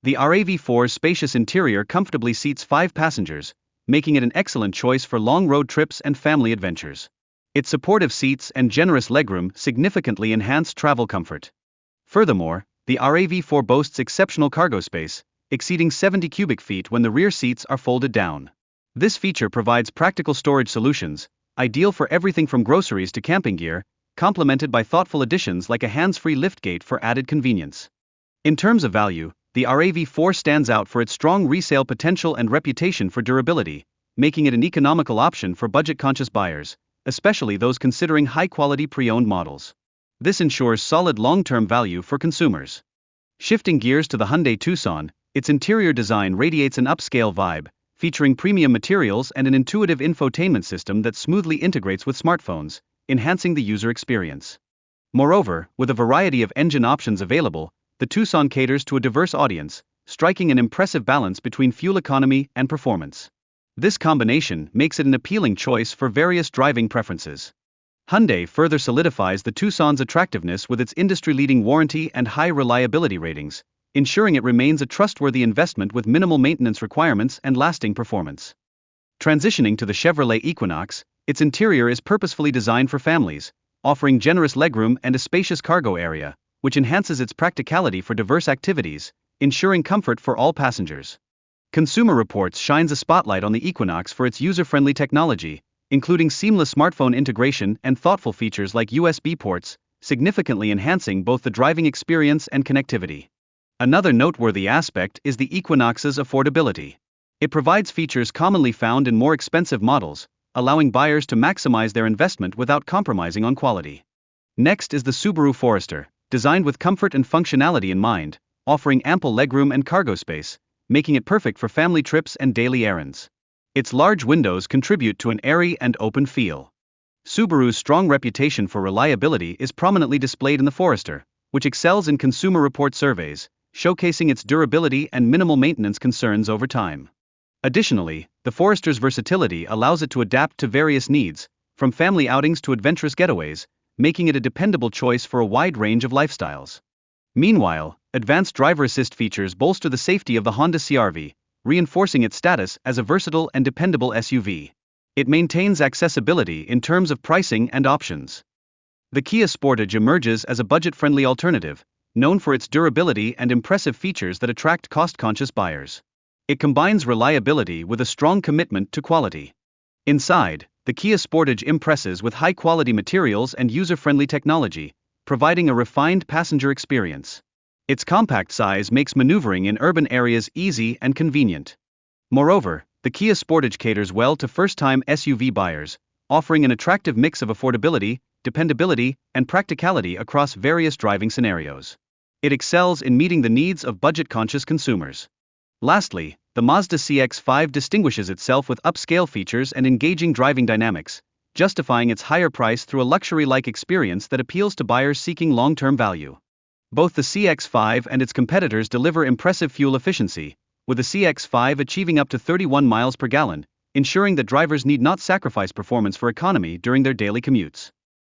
The RAV4's spacious interior comfortably seats 5 passengers, making it an excellent choice for long road trips and family adventures. Its supportive seats and generous legroom significantly enhance travel comfort. Furthermore, the RAV4 boasts exceptional cargo space, exceeding 70 cubic feet when the rear seats are folded down. This feature provides practical storage solutions, ideal for everything from groceries to camping gear, complemented by thoughtful additions like a hands-free liftgate for added convenience. In terms of value, the RAV4 stands out for its strong resale potential and reputation for durability, making it an economical option for budget-conscious buyers, especially those considering high-quality pre-owned models. This ensures solid long-term value for consumers. Shifting gears to the Hyundai Tucson, its interior design radiates an upscale vibe, featuring premium materials and an intuitive infotainment system that smoothly integrates with smartphones, enhancing the user experience. Moreover, with a variety of engine options available, the Tucson caters to a diverse audience, striking an impressive balance between fuel economy and performance. This combination makes it an appealing choice for various driving preferences. Hyundai further solidifies the Tucson's attractiveness with its industry-leading warranty and high reliability ratings, ensuring it remains a trustworthy investment with minimal maintenance requirements and lasting performance. Transitioning to the Chevrolet Equinox, its interior is purposefully designed for families, offering generous legroom and a spacious cargo area, which enhances its practicality for diverse activities, ensuring comfort for all passengers. Consumer Reports shines a spotlight on the Equinox for its user-friendly technology, including seamless smartphone integration and thoughtful features like USB ports, significantly enhancing both the driving experience and connectivity. Another noteworthy aspect is the Equinox's affordability. It provides features commonly found in more expensive models, allowing buyers to maximize their investment without compromising on quality. Next is the Subaru Forester, designed with comfort and functionality in mind, offering ample legroom and cargo space, making it perfect for family trips and daily errands. Its large windows contribute to an airy and open feel. Subaru's strong reputation for reliability is prominently displayed in the Forester, which excels in Consumer Report surveys, showcasing its durability and minimal maintenance concerns over time. Additionally, the Forester's versatility allows it to adapt to various needs, from family outings to adventurous getaways, making it a dependable choice for a wide range of lifestyles. Meanwhile, advanced driver assist features bolster the safety of the Honda CR-V, reinforcing its status as a versatile and dependable SUV. It maintains accessibility in terms of pricing and options. The Kia Sportage emerges as a budget-friendly alternative, known for its durability and impressive features that attract cost-conscious buyers. It combines reliability with a strong commitment to quality. Inside, the Kia Sportage impresses with high-quality materials and user-friendly technology, providing a refined passenger experience. Its compact size makes maneuvering in urban areas easy and convenient. Moreover, the Kia Sportage caters well to first-time SUV buyers, offering an attractive mix of affordability, dependability, and practicality across various driving scenarios. It excels in meeting the needs of budget-conscious consumers. Lastly, the Mazda CX-5 distinguishes itself with upscale features and engaging driving dynamics, justifying its higher price through a luxury-like experience that appeals to buyers seeking long-term value. Both the CX-5 and its competitors deliver impressive fuel efficiency, with the CX-5 achieving up to 31 miles per gallon, ensuring that drivers need not sacrifice performance for economy during their daily commutes.